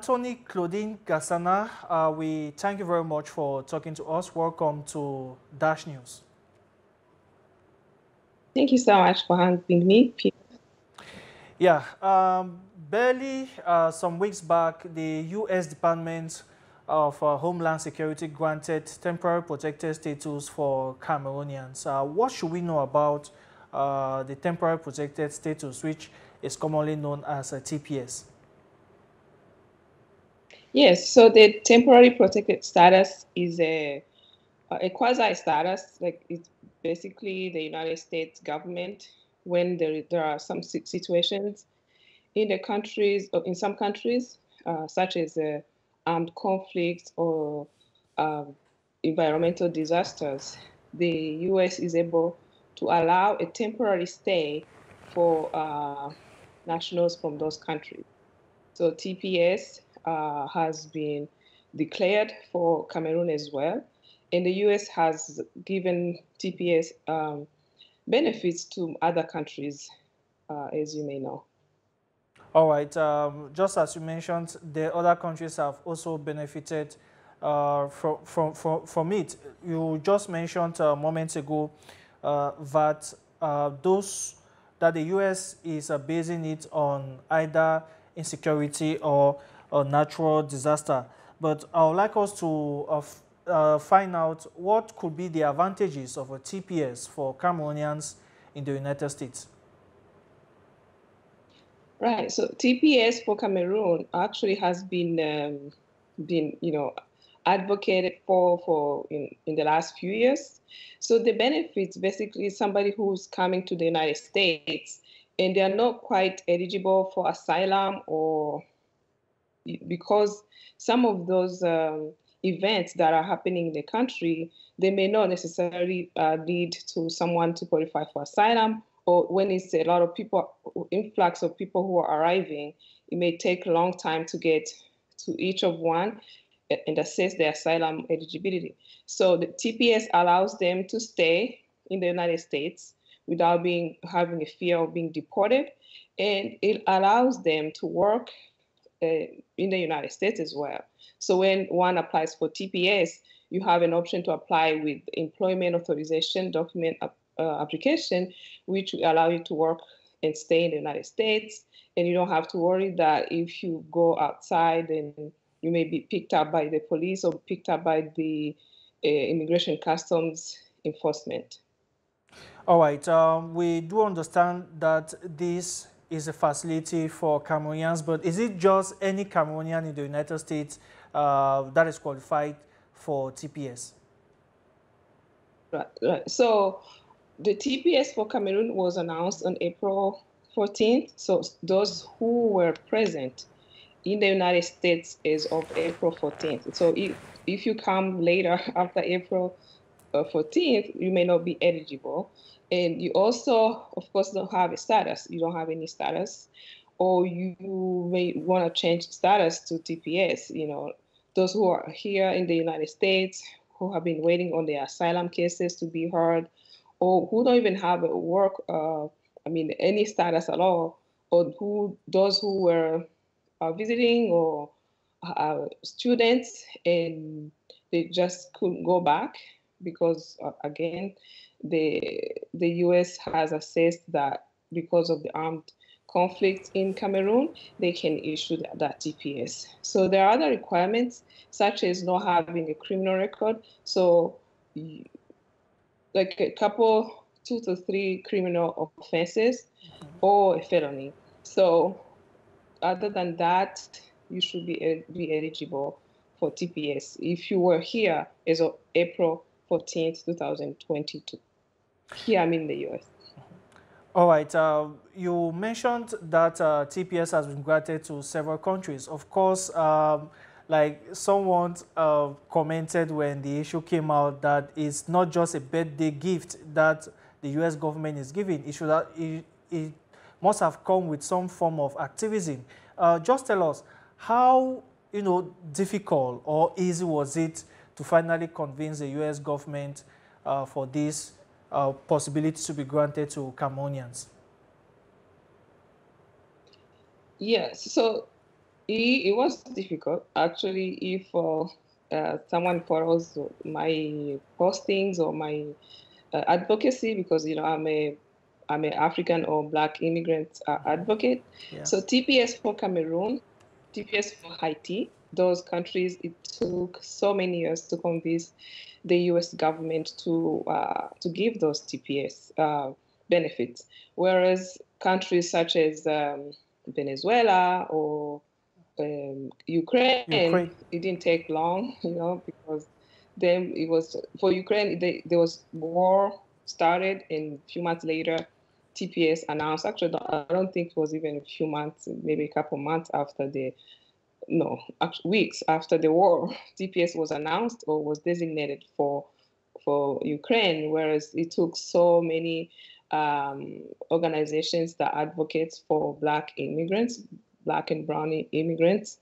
Attorney Claudine Gassana, we thank you very much for talking to us. Welcome to Dash News. Thank you so much for having me. Yeah, barely some weeks back, the U.S. Department of Homeland Security granted temporary protected status for Cameroonians. What should we know about the temporary protected status, which is commonly known as a TPS? Yes, so the temporary protected status is a quasi status, like it's basically the United States government when there are some situations in the countries, or in some countries, such as armed conflicts or environmental disasters. The U.S. is able to allow a temporary stay for nationals from those countries. So TPS has been declared for Cameroon as well. And the US has given TPS benefits to other countries, as you may know. All right. Just as you mentioned, the other countries have also benefited from it. You just mentioned moments ago that that the U.S. is basing it on either insecurity or natural disaster. But I would like us to find out what could be the advantages of a TPS for Cameroonians in the United States. Right. So TPS for Cameroon actually has been advocated for in the last few years. So the benefits basically somebody who's coming to the United States and they are not quite eligible for asylum, or because some of those events that are happening in the country, they may not necessarily lead to someone to qualify for asylum, or when it's a lot of people, influx of people who are arriving, it may take a long time to get to each of one and assess their asylum eligibility. So the TPS allows them to stay in the United States without having a fear of being deported, and it allows them to work in the United States as well. So when one applies for TPS, you have an option to apply with employment authorization document application, which will allow you to work and stay in the United States. And you don't have to worry that if you go outside and you may be picked up by the police or picked up by the immigration customs enforcement. All right. We do understand that this is a facility for Cameroonians, but is it just any Cameroonian in the United States that is qualified for TPS? Right. So the TPS for Cameroon was announced on April 14th. So those who were present in the United States as of April 14th. So if you come later after April 14th, you may not be eligible. And you also, of course, don't have a status. You don't have any status. Or you may want to change status to TPS. Those who are here in the United States, who have been waiting on their asylum cases to be heard, or who don't even have a work, any status at all, or those who were visiting or students and they just couldn't go back because, again, the U.S. has assessed that because of the armed conflict in Cameroon, they can issue that TPS. So there are other requirements, such as not having a criminal record. So like a couple, 2 to 3 criminal offenses or a felony. So other than that, you should be eligible for TPS if you were here as of April 14th, 2022. Here I'm in the US. All right. You mentioned that TPS has been granted to several countries. Of course, like someone commented when the issue came out that it's not just a birthday gift that the U.S. government is giving. It must have come with some form of activism. Just tell us how difficult or easy was it to finally convince the U.S. government for this possibility to be granted to Cameroonians? Yes, so It was difficult. Actually, if someone follows my postings or my advocacy, because I'm an African or Black immigrant advocate. Yeah. So TPS for Cameroon, TPS for Haiti, those countries, it took so many years to convince the U.S. government to give those TPS benefits, whereas countries such as Venezuela or Ukraine, Ukraine. it didn't take long, because then it was for Ukraine. There was war started, and a few months later, TPS announced. Actually, I don't think it was even a few months, maybe a couple months after no, actually weeks after the war, TPS was announced or was designated for Ukraine. Whereas it took so many organizations that advocate for Black immigrants, Black and brown immigrants,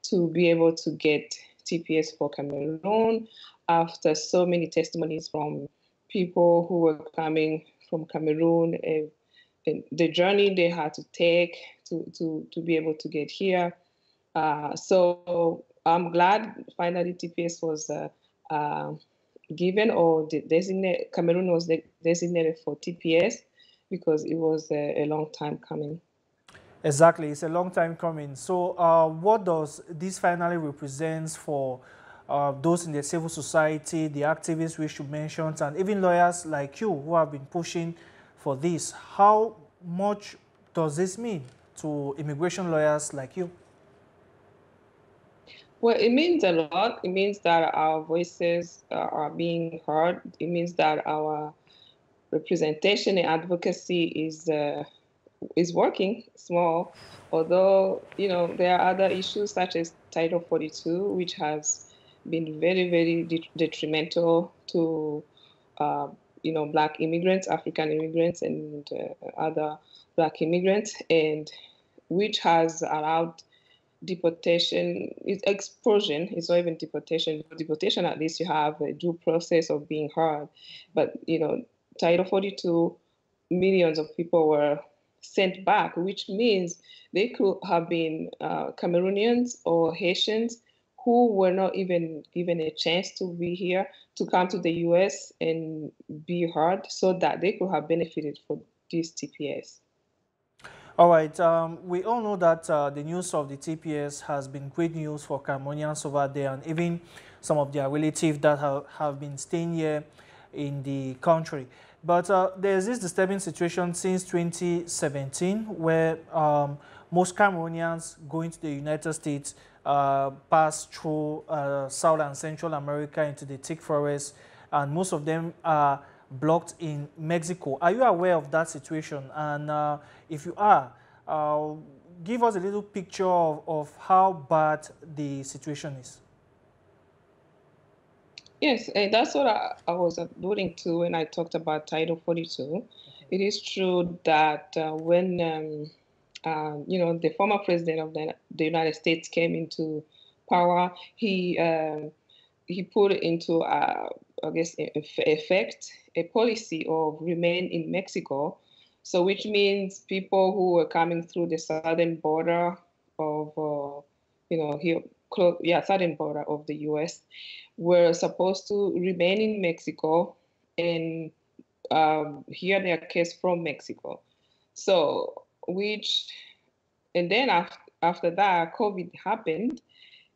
to be able to get TPS for Cameroon after so many testimonies from people who were coming from Cameroon and the journey they had to take to be able to get here. So I'm glad finally TPS was given or designated. Cameroon was designated for TPS because it was a long time coming. Exactly, it's a long time coming. So, what does this finally represents for those in the civil society, the activists we should mention, and even lawyers like you who have been pushing for this? How much does this mean to immigration lawyers like you? Well, it means a lot. It means that our voices are being heard. It means that our representation and advocacy is working small, although there are other issues such as Title 42, which has been very, very detrimental to Black immigrants, African immigrants, and other Black immigrants, and which has allowed deportation. It's expulsion. It's not even deportation. Deportation, at least you have a due process of being heard, but Title 42, millions of people were sent back, which means they could have been Cameroonians or Haitians who were not even given a chance to be here, to come to the US and be heard so that they could have benefited from this TPS. All right, we all know that the news of the TPS has been great news for Cameroonians over there and even some of their relatives that have been staying here in the country. But there's this disturbing situation since 2017 where most Cameroonians going to the United States pass through South and Central America into the thick forest, and most of them are blocked in Mexico. Are you aware of that situation? And if you are, give us a little picture of how bad the situation is. Yes, and that's what I was alluding to when I talked about Title 42. It is true that when the former president of the United States came into power, he put into I guess effect a policy of remain in Mexico. So which means people who were coming through the southern border of here southern border of the U.S. were supposed to remain in Mexico and hear their case from Mexico. So and then after that, COVID happened,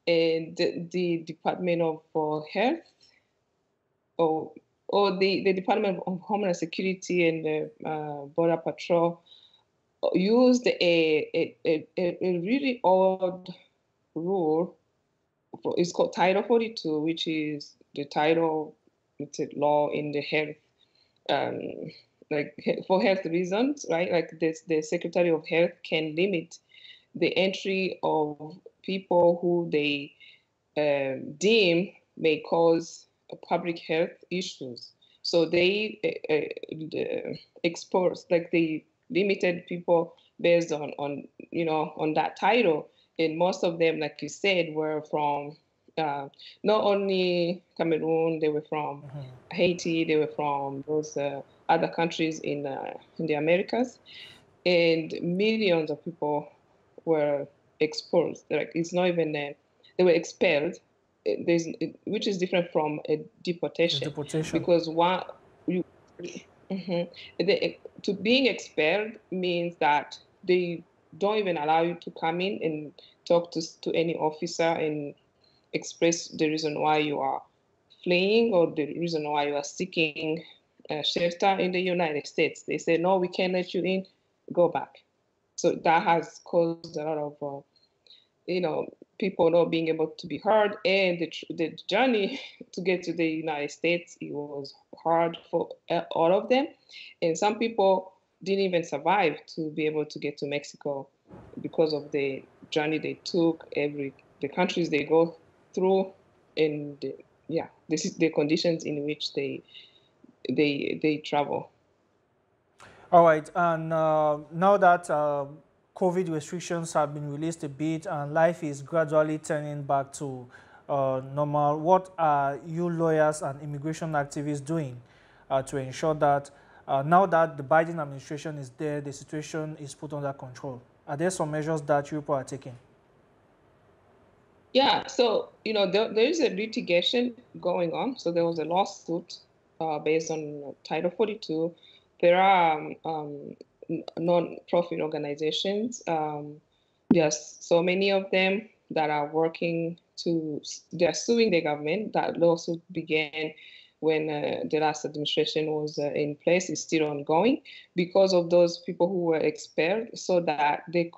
and the Department of Health or the Department of Homeland Security and the Border Patrol used a really odd rule. It's called Title 42, which is the title, it's a law in the health, um, like for health reasons, right? Like this, the Secretary of Health can limit the entry of people who they deem may cause public health issues. So they exposed, like they limited people based on that title, and most of them, like you said, were from not only Cameroon, they were from Haiti, they were from those other countries in the Americas, and millions of people were exposed. Like it's not even they were expelled. Which is different from a deportation, deportation. because one you to being expelled means that they don't even allow you to come in and talk to any officer and express the reason why you are fleeing or the reason why you are seeking shelter in the United States. They say, no, we can't let you in, go back. So that has caused a lot of, people not being able to be heard. And the journey to get to the United States, it was hard for all of them. And some people didn't even survive to be able to get to Mexico because of the journey they took, the countries they go through, and this is the conditions in which they travel. All right, and now that COVID restrictions have been released a bit and life is gradually turning back to normal, what are you lawyers and immigration activists doing to ensure that now that the Biden administration is there, the situation is put under control? Are there some measures that you are taking? Yeah, so there is a litigation going on. So there was a lawsuit based on Title 42. There are non-profit organizations. There's so many of them that are working they're suing the government. That lawsuit began when the last administration was in place. Is still ongoing because of those people who were expelled, so that there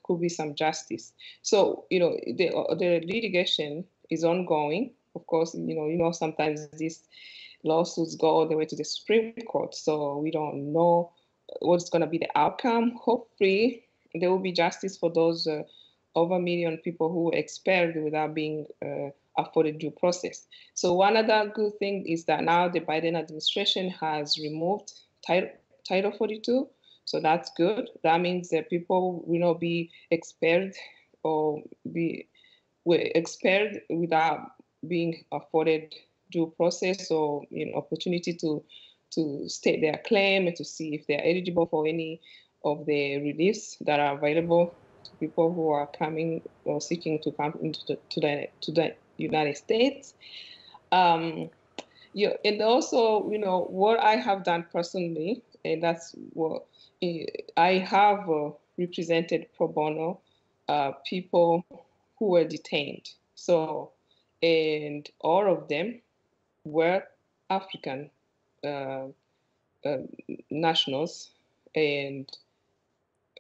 could be some justice. So the litigation is ongoing. Of course, sometimes these lawsuits go all the way to the Supreme Court, so we don't know what's going to be the outcome. Hopefully, there will be justice for those over a million people who were expelled without being afforded due process. So one other good thing is that now the Biden administration has removed Title 42. So that's good. That means that people will not be expelled or were expelled without being afforded due process or opportunity to state their claim and to see if they're eligible for any of the reliefs that are available to people who are coming or seeking to come into the United States. And also, what I have done personally, and that's what I have represented pro bono people who were detained. So, and all of them were African nationals, and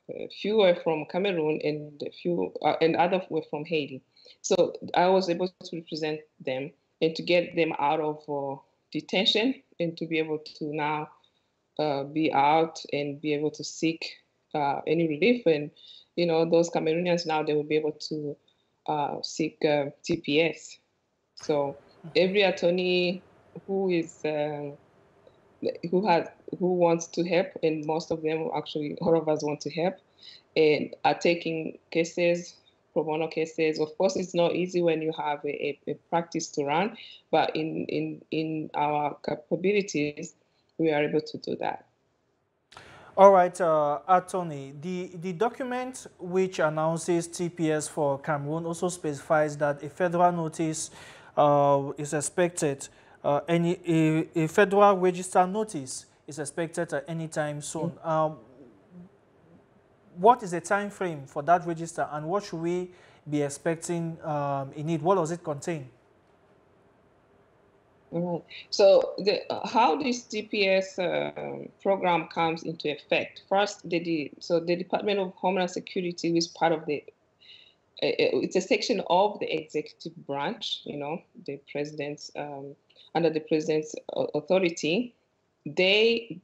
a few were from Cameroon, and a few and others were from Haiti. So I was able to represent them and to get them out of detention and to be able to now be out and be able to seek any relief. And those Cameroonians now, they will be able to seek TPS. So every attorney who is who wants to help, and most of them, actually all of us, want to help and are taking cases, pro bono cases. Of course, it's not easy when you have a practice to run, but in our capabilities, we are able to do that. All right, Attorney, the document which announces TPS for Cameroon also specifies that a federal notice is expected, a federal register notice is expected at any time soon. What is the time frame for that register, and what should we be expecting in it? What does it contain? Right. So how this TPS program comes into effect? First, the Department of Homeland Security is part of it's a section of the executive branch. The president's under the president's authority. They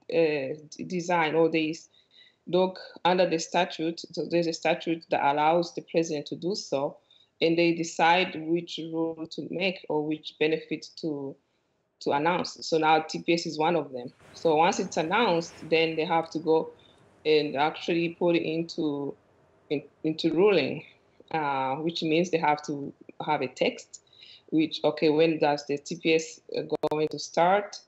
design, or they look under the statute. So there's a statute that allows the president to do so, and they decide which rule to make or which benefit to announce. So now TPS is one of them. So once it's announced, then they have to go and actually put it into ruling, which means they have to have a text, which, okay, when does the TPS going to start?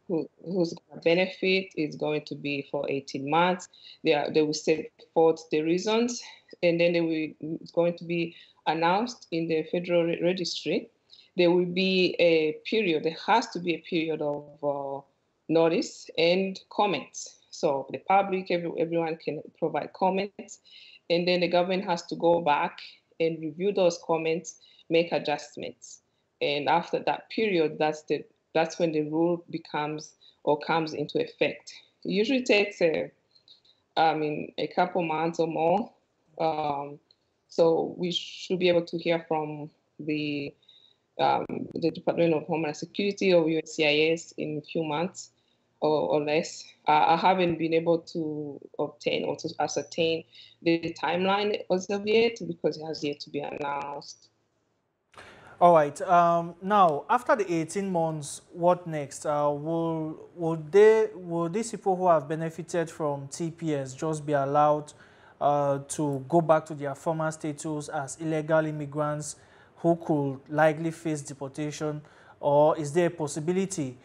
Who's going to benefit? Is going to be for 18 months. They will set forth the reasons and then it's going to be announced in the Federal Registry. There will be a period, there has to be a period of notice and comments. So the public, everyone can provide comments, and then the government has to go back and review those comments, make adjustments. And after that period, that's when the rule becomes or comes into effect. It usually takes a couple months or more. So we should be able to hear from the Department of Homeland Security or USCIS in a few months or less. I haven't been able to obtain or to ascertain the timeline as of yet because it has yet to be announced. All right. Now, after the 18 months, what next? Will these people who have benefited from TPS just be allowed to go back to their former status as illegal immigrants who could likely face deportation, or is there a possibility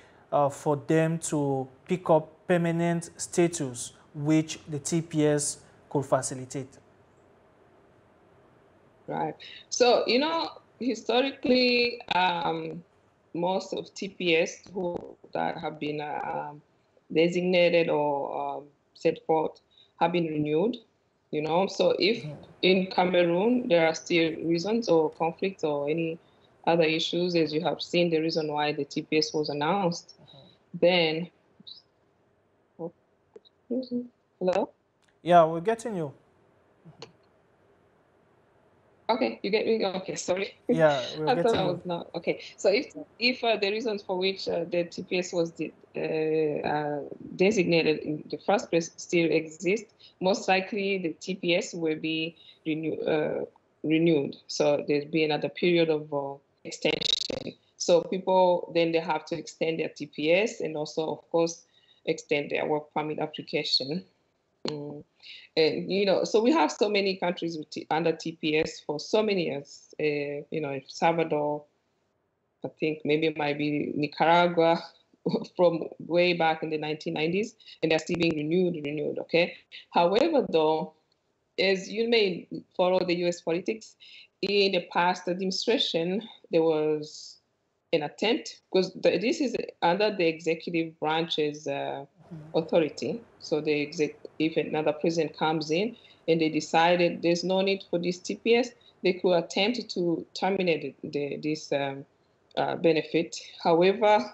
for them to pick up permanent status, which the TPS could facilitate? Right. So, historically, most of TPS that have been designated or set forth have been renewed. So if in Cameroon there are still reasons or conflicts or any other issues, as you have seen, the reason why the TPS was announced, then hello? Yeah, we're getting you. Okay, you get me? Okay, sorry. Yeah, we're I thought getting I you. was not. Okay, so if the reasons for which the TPS was designated in the first place still exist, most likely the TPS will be renewed. So there'll be another period of extension. So people then they have to extend their TPS and also, of course, extend their work permit application. And so we have so many countries under TPS for so many years. Salvador, I think maybe it might be Nicaragua from way back in the 1990s, and they're still being renewed. Okay. However, though, as you may follow the U.S. politics, in the past administration, there was an attempt, because this is under the executive branch's authority. So if another president comes in and they decided there's no need for this TPS, they could attempt to terminate this benefit. However,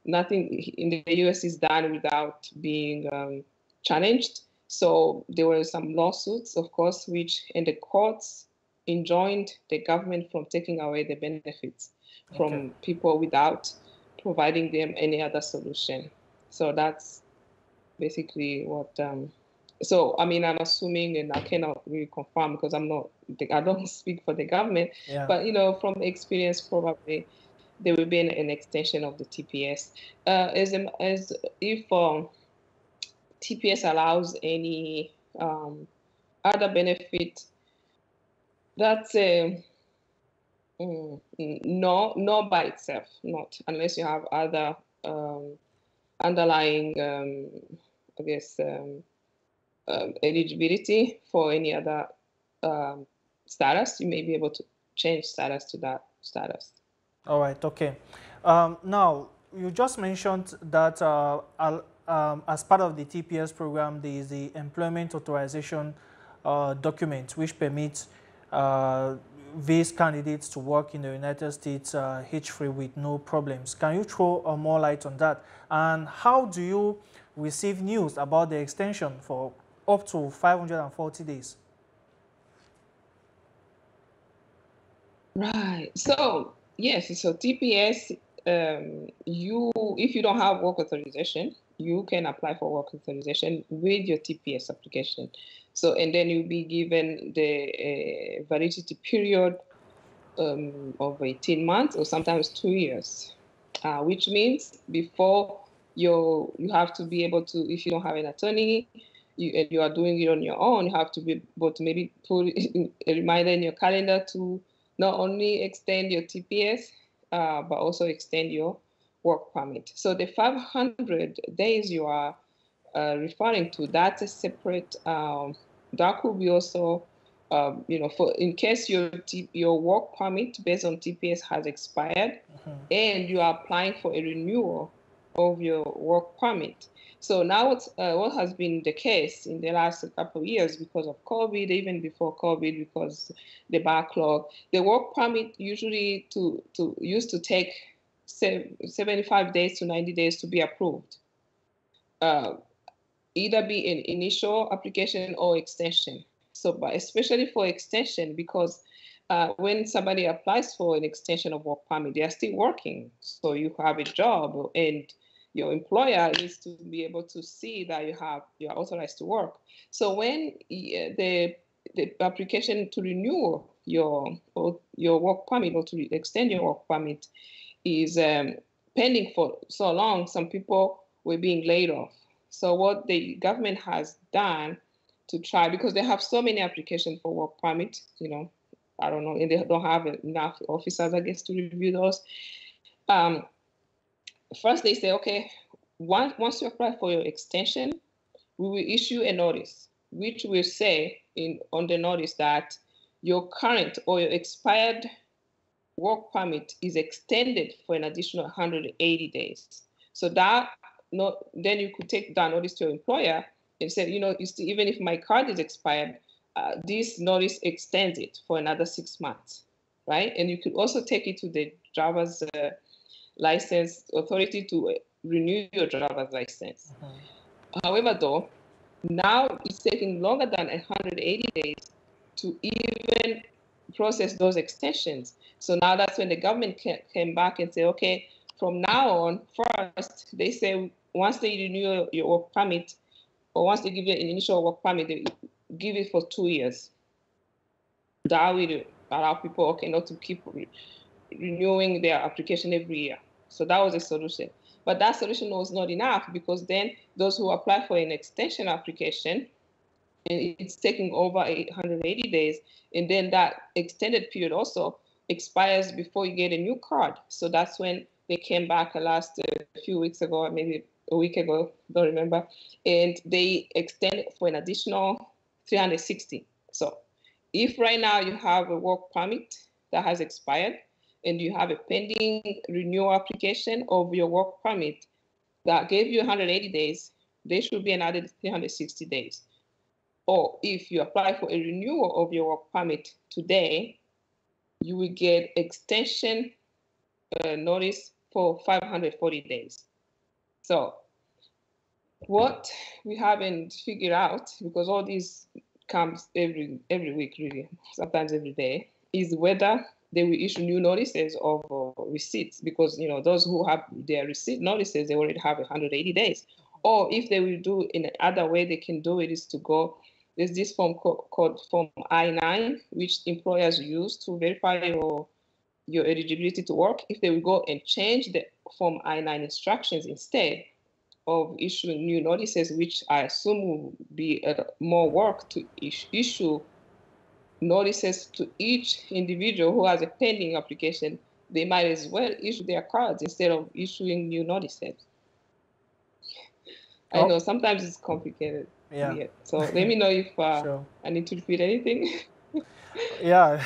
nothing in the U.S. is done without being challenged. So there were some lawsuits, of course, and the courts enjoined the government from taking away the benefits from people without providing them any other solution. So that's basically what. I'm assuming, and I cannot really confirm because I don't speak for the government. Yeah. But from experience, probably there will be an extension of the TPS. As if TPS allows any other benefit, that's no by itself, not unless you have other underlying, eligibility for any other status. You may be able to change status to that status. All right, okay. Now, you just mentioned that as part of the TPS program, there is the employment authorization document, which permits these candidates to work in the United States hitch-free with no problems. Can you throw more light on that? And how do you receive news about the extension for up to 540 days? Right. So yes. So TPS, if you don't have work authorization, you can apply for work authorization with your TPS application. So, and then you'll be given the validity period of 18 months or sometimes 2 years, which means before you have to be able to, if you don't have an attorney, you are doing it on your own, you have to be able to maybe put a reminder in your calendar to not only extend your TPS, but also extend your work permit. So the 500 days you are referring to, that's a separate that could be also, for in case your work permit based on TPS has expired, and you are applying for a renewal of your work permit. So now what has been the case in the last couple of years because of COVID, even before COVID, because the backlog, the work permit usually used to take 75 days to 90 days to be approved. Either be an initial application or extension. So, but especially for extension, because when somebody applies for an extension of work permit, they are still working. So you have a job, and your employer needs to be able to see that you're authorized to work. So when the application to renew your work permit or to extend your work permit is pending for so long, some people were being laid off. So what the government has done to try, because they have so many applications for work permit, I don't know, and they don't have enough officers, I guess, to review those. First, they say, okay, once you apply for your extension, we will issue a notice, which will say on the notice that your current or your expired work permit is extended for an additional 180 days. So then you could take that notice to your employer and say, even if my card is expired, this notice extends it for another 6 months, right? And you could also take it to the driver's license authority to renew your driver's license. However, though, now it's taking longer than 180 days to even process those extensions. So now that's when the government came back and said, okay, from now on, first, they say once they renew your work permit, or once they give you an initial work permit, they give it for 2 years. That will allow people, okay, not to keep renewing their application every year. So that was a solution. But that solution was not enough, because then those who apply for an extension application, and it's taking over 180 days, and then that extended period also expires before you get a new card. So that's when they came back a few weeks ago, maybe a week ago, don't remember, and they extended for an additional 360. So if right now you have a work permit that has expired and you have a pending renewal application of your work permit that gave you 180 days, there should be another 360 days. Or if you apply for a renewal of your work permit today, you will get extension notice for 540 days. So what we haven't figured out, because all this comes every week, really, sometimes every day, is whether they will issue new notices of receipts, because those who have their receipt notices, they already have 180 days. Or if they will do in another way, they can do it is to go. There's this form called Form I-9, which employers use to verify your eligibility to work. If they will go and change the Form I-9 instructions instead of issuing new notices, which I assume will be more work to issue notices to each individual who has a pending application, they might as well issue their cards instead of issuing new notices. I know sometimes it's complicated. Yeah. So let me know if Sure. I need to repeat anything. Yeah,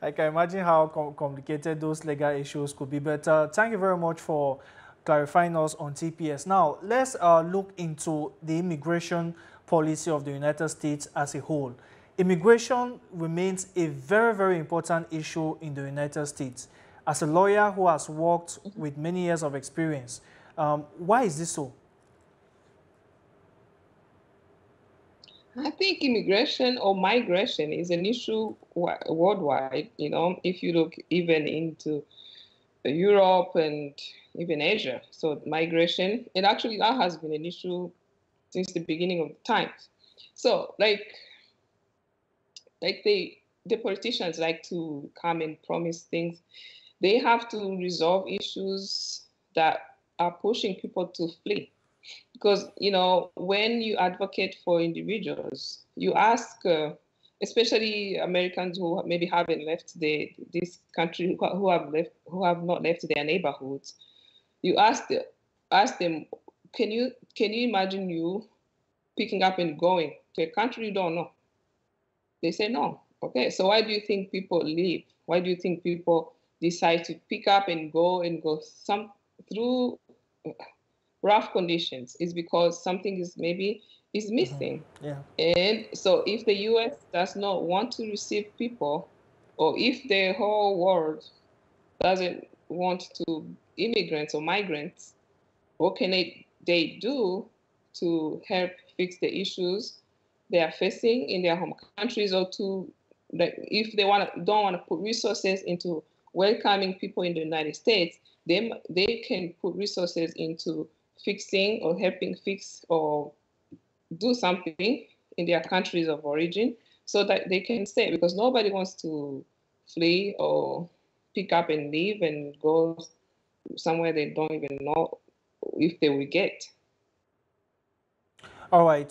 I can imagine how complicated those legal issues could be. But thank you very much for clarifying us on TPS. Now, let's look into the immigration policy of the United States as a whole. Immigration remains a very, very important issue in the United States. As a lawyer who has worked with many years of experience, why is this so? I think immigration or migration is an issue worldwide. If you look even into Europe and even Asia. So migration, and actually that has been an issue since the beginning of the times. So like the politicians like to come and promise things. They have to resolve issues that are pushing people to flee. Because, when you advocate for individuals, you ask, especially Americans who maybe haven't left this country, who have not left their neighborhoods, you ask them, can you imagine you picking up and going to a country you don't know? They say no. Okay, so why do you think people leave? Why do you think people decide to pick up and go some through rough conditions? Is because something is maybe is missing. Yeah. And so if the US does not want to receive people, or if the whole world doesn't want to immigrants or migrants, what can they do to help fix the issues they are facing in their home countries, or to, if they don't want to put resources into welcoming people in the United States, they can put resources into fixing or helping fix or do something in their countries of origin so that they can stay, because nobody wants to flee or pick up and leave and go somewhere they don't even know if they will get. All right.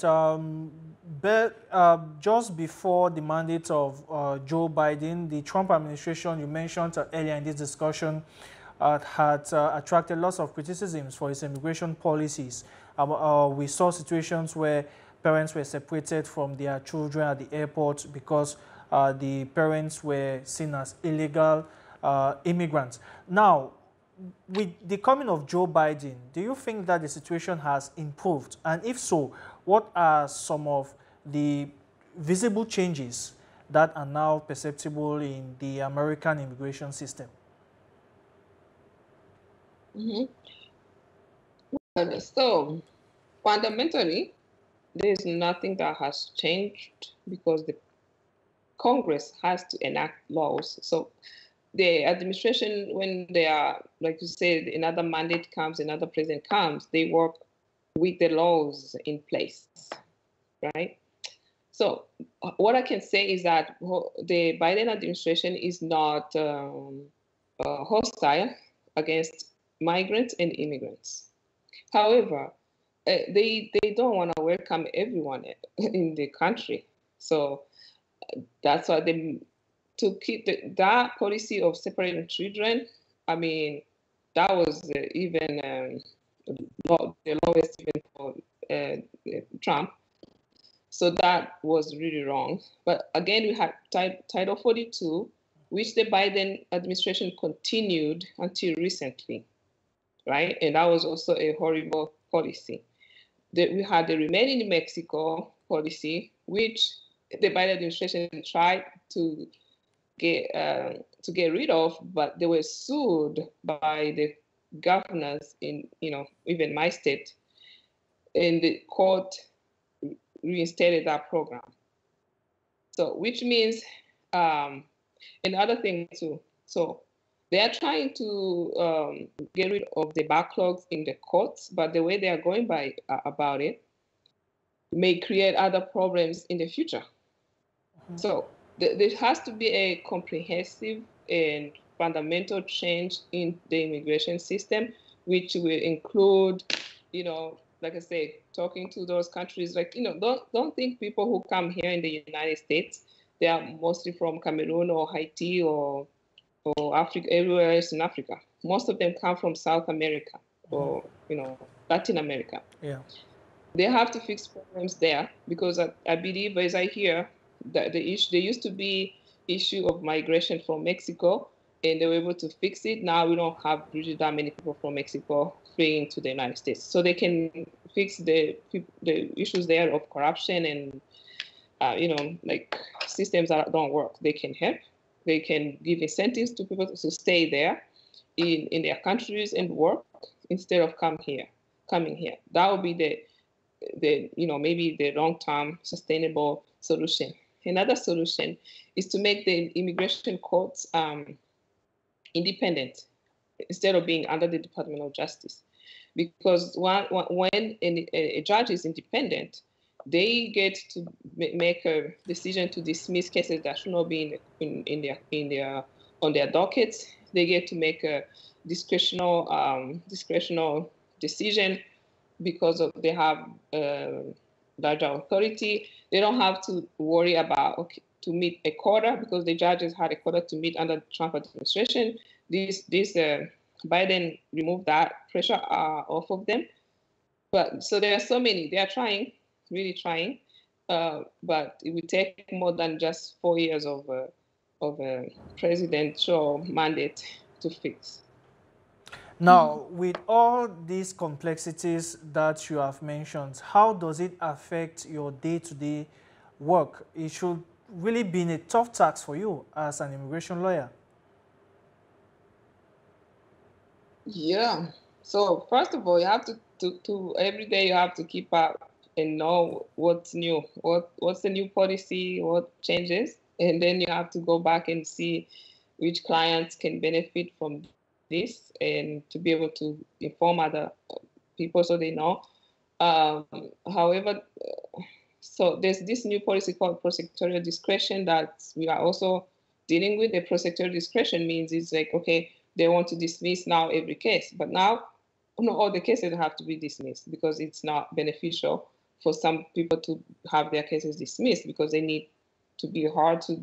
But just before the mandate of Joe Biden, the Trump administration, you mentioned earlier in this discussion, had attracted lots of criticisms for its immigration policies. We saw situations where parents were separated from their children at the airport because the parents were seen as illegal immigrants. Now, with the coming of Joe Biden, do you think that the situation has improved? And if so, what are some of the visible changes that are now perceptible in the American immigration system? Mm-hmm. So fundamentally, there is nothing that has changed because the Congress has to enact laws. So the administration, when they are, like you said, another mandate comes, another president comes, they work with the laws in place, right? So what I can say is that the Biden administration is not hostile against migrants and immigrants. However, they don't want to welcome everyone in the country. So that's why they, to keep that policy of separating children. I mean, that was even the lowest even for Trump. So that was really wrong. But again, we had Title 42, which the Biden administration continued until recently, right? And that was also a horrible policy. We had the Remain in Mexico policy, which the Biden administration tried to get rid of, but they were sued by the governors in, even my state, and the court reinstated that program. So, which means another thing too. So, they are trying to get rid of the backlogs in the courts, but the way they are going about it may create other problems in the future. So, there has to be a comprehensive and fundamental change in the immigration system, which will include, like I say, talking to those countries. Like, don't think people who come here in the United States, they are mostly from Cameroon or Haiti or Africa, everywhere else in Africa. Most of them come from South America or Latin America. Yeah. They have to fix problems there, because I believe, as I hear, that there used to be issue of migration from Mexico, and they were able to fix it. Now we don't have really that many people from Mexico fleeing to the United States, so they can fix the issues there of corruption and like systems that don't work. They can help. They can give incentives to people to stay there in their countries and work instead of coming here. That would be the maybe the long-term sustainable solution. Another solution is to make the immigration courts independent instead of being under the Department of Justice. Because when a judge is independent, they get to make a decision to dismiss cases that should not be on their dockets. They get to make a discretional decision because they have larger authority. They don't have to worry about to meet a quota, because the judges had a quota to meet under the Trump administration. This Biden removed that pressure off of them. But so there are so many. They are trying, really trying. but it will take more than just 4 years of a presidential mandate to fix. Now, with all these complexities that you have mentioned, how does it affect your day-to-day work? It should really be a tough task for you as an immigration lawyer. Yeah. So first of all, you have to every day you have to keep up and know what's new, what's the new policy, what changes, and then you have to go back and see which clients can benefit from this, and to be able to inform other people so they know. Um, However, so there's this new policy called prosecutorial discretion that we are also dealing with. The prosecutorial discretion means it's like, okay, they want to dismiss now every case, but now not all the cases have to be dismissed because it's not beneficial for some people to have their cases dismissed because they need to be heard to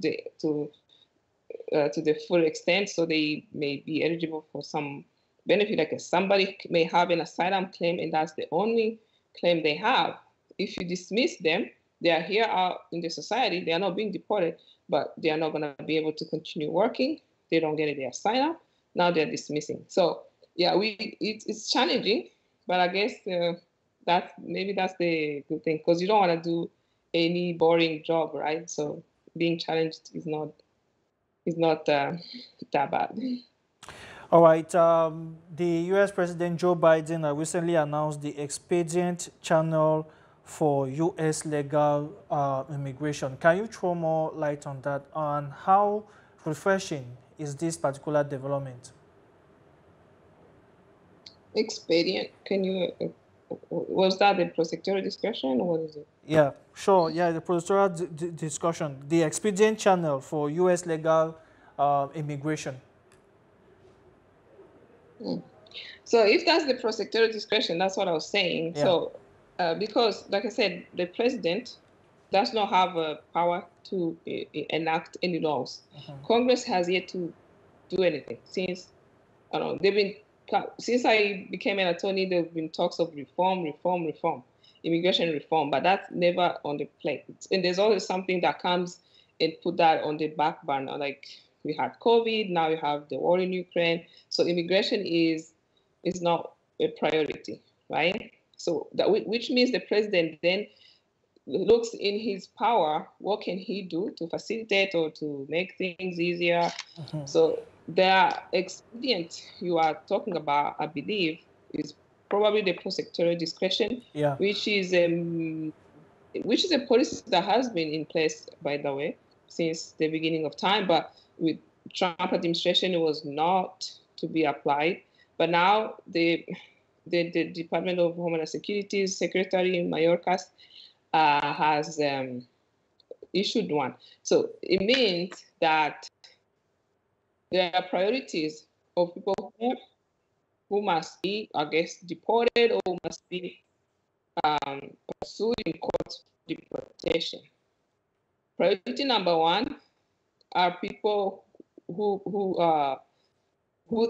the full extent, so they may be eligible for some benefit. Like somebody may have an asylum claim and that's the only claim they have. If you dismiss them, they are here out in the society, they are not being deported, but they are not going to be able to continue working. They don't get their asylum. Now they're dismissing. So yeah, it's challenging, but I guess that's the good thing, because you don't want to do any boring job, right? So being challenged is not that bad. All right. The U.S. President Joe Biden recently announced the expedient channel for U.S. legal immigration. Can you throw more light on that? On how refreshing is this particular development? Expedient. Can you? Was that the prosecutorial discretion, or what is it? Yeah, sure. Yeah, the procedural discussion, the expedient channel for U.S. legal immigration. Mm. So if that's the prosecutorial discretion, that's what I was saying. Yeah. So because, like I said, the president does not have a power to enact any laws. Congress has yet to do anything since I don't know, since I became an attorney. There have been talks of reform, immigration reform, but that's never on the plate. And there's always something that comes and put that on the back burner. Like we had COVID, now we have the war in Ukraine. So immigration is not a priority, right? So that which means the president then looks in his power, what can he do to facilitate or to make things easier? So the expedient you are talking about, I believe, is probably the prosecutorial discretion, Yeah. which is a policy that has been in place, by the way, since the beginning of time. But with Trump administration, it was not to be applied. But now the Department of Homeland Security's Secretary Mayorkas has issued one. So it means that there are priorities of people who must be, I guess, deported or must be pursued in court for deportation. Priority number one are people who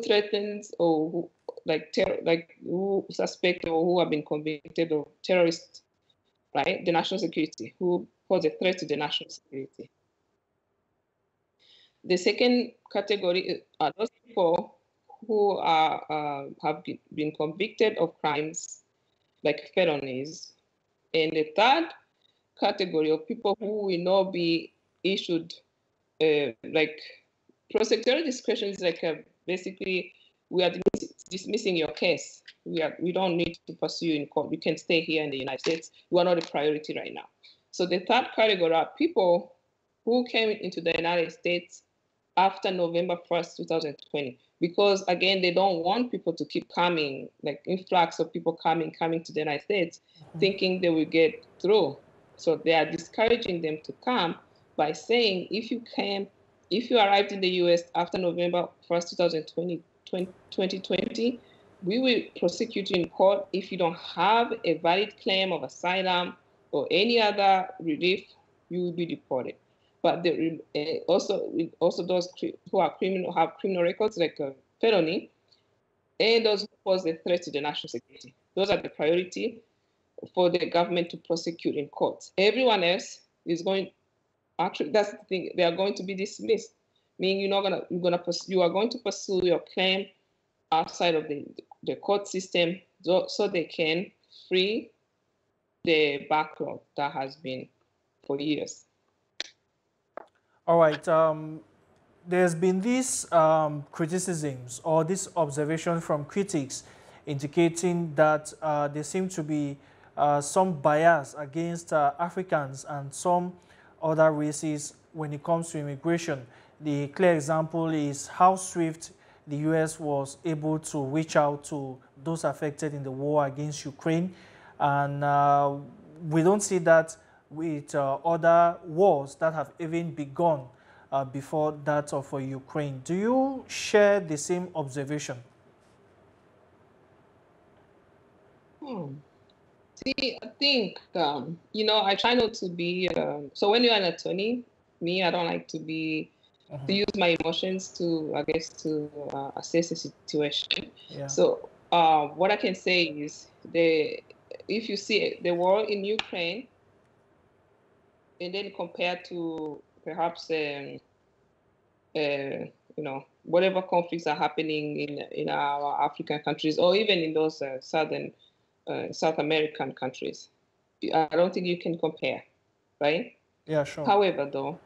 threatens or who suspect or who have been convicted of terrorist, right? The national security, who pose a threat to the national security. The second category are those people who have been convicted of crimes like felonies. And the third category of people who will not be issued, like prosecutorial discretion is like basically we are dismissing your case. We don't need to pursue you in court. You can stay here in the United States. You are not a priority right now. So the third category are people who came into the United States after November 1st, 2020, because again, they don't want people to keep coming, like influx of people coming to the United States, thinking they will get through. So they are discouraging them to come by saying, if you arrived in the US after November 1st, 2020, we will prosecute you in court if you don't have a valid claim of asylum or any other relief, you will be deported. But also those who are have criminal records like a felony, and those who pose a threat to the national security. Those are the priority. for the government to prosecute in court. Everyone else is going, actually, that's the thing, they are going to be dismissed. Meaning you are going to pursue your claim outside of the court system so they can free the backlog that has been for years. All right. There's been these criticisms or this observation from critics indicating that there seem to be some bias against Africans and some other races when it comes to immigration. The clear example is how swift the U.S. was able to reach out to those affected in the war against Ukraine. And we don't see that with other wars that have even begun before that of Ukraine. Do you share the same observation? See, I think, you know, I try not to be, so when you're an attorney, I don't like to be, to use my emotions to, I guess, to assess the situation. Yeah. So what I can say is, if you see the war in Ukraine, and then compared to perhaps, you know, whatever conflicts are happening in our African countries, or even in those South American countries, I don't think you can compare, right? Yeah, sure. However, though,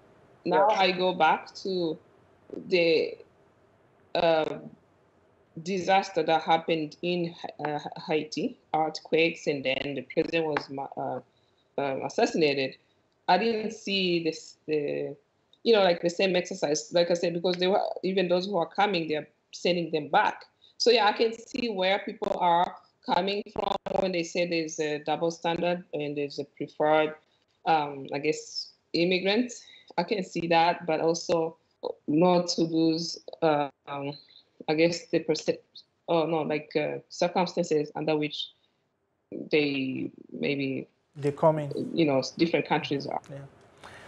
now I go back to the disaster that happened in Haiti, earthquakes, and then the president was assassinated. I didn't see you know, like the same exercise, like I said, because they were, even those who are coming, they're sending them back. So yeah, I can see where people are coming from when they say there's a double standard and there's a preferred, I guess, immigrants. I can see that, but also not to lose, I guess, the circumstances under which they're coming. You know, different countries are.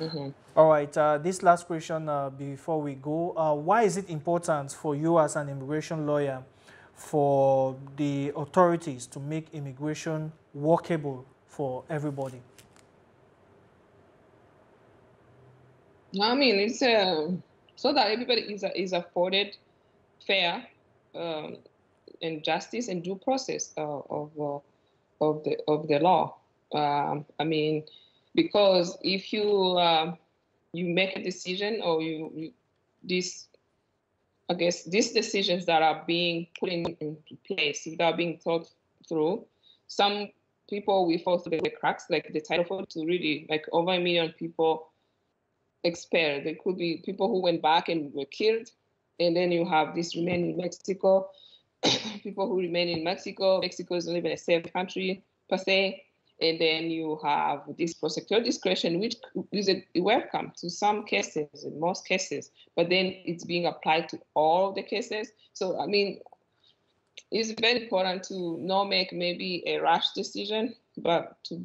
Yeah. All right. This last question before we go: why is it important for you as an immigration lawyer for the authorities to make immigration workable for everybody? I mean, it's so that everybody is afforded fair and justice and due process of the law. I mean, because if you make a decision, or these decisions that are being put into place, that are being thought through, some people will fall through the cracks, like the title for to really, like, over 1 million people expired. There could be people who went back and were killed, and then you have this remain in Mexico, people who remain in Mexico. Mexico is not even a safe country per se. And then you have this prosecutorial discretion, which is welcome to some cases, in most cases, but then it's being applied to all the cases. So, I mean, it's very important to not make maybe a rash decision, but to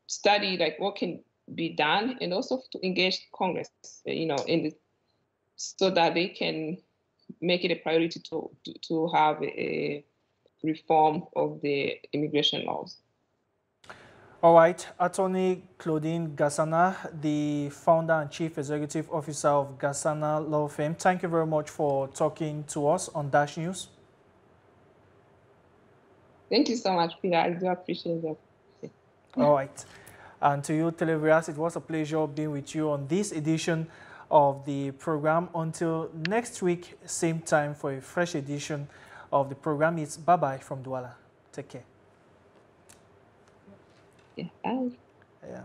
study, like, what can be done, and also to engage Congress, you know, so that they can make it a priority to have a reform of the immigration laws. All right, Attorney Claudine Gassana, the founder and chief executive officer of Gassana Law Firm, thank you very much for talking to us on Dash News. Thank you so much, Peter. I do appreciate that. All right. And to you, televiewers, it was a pleasure being with you on this edition of the program. Until next week, same time for a fresh edition of the program. It's bye-bye from Douala. Take care. Yeah, bye. Yeah.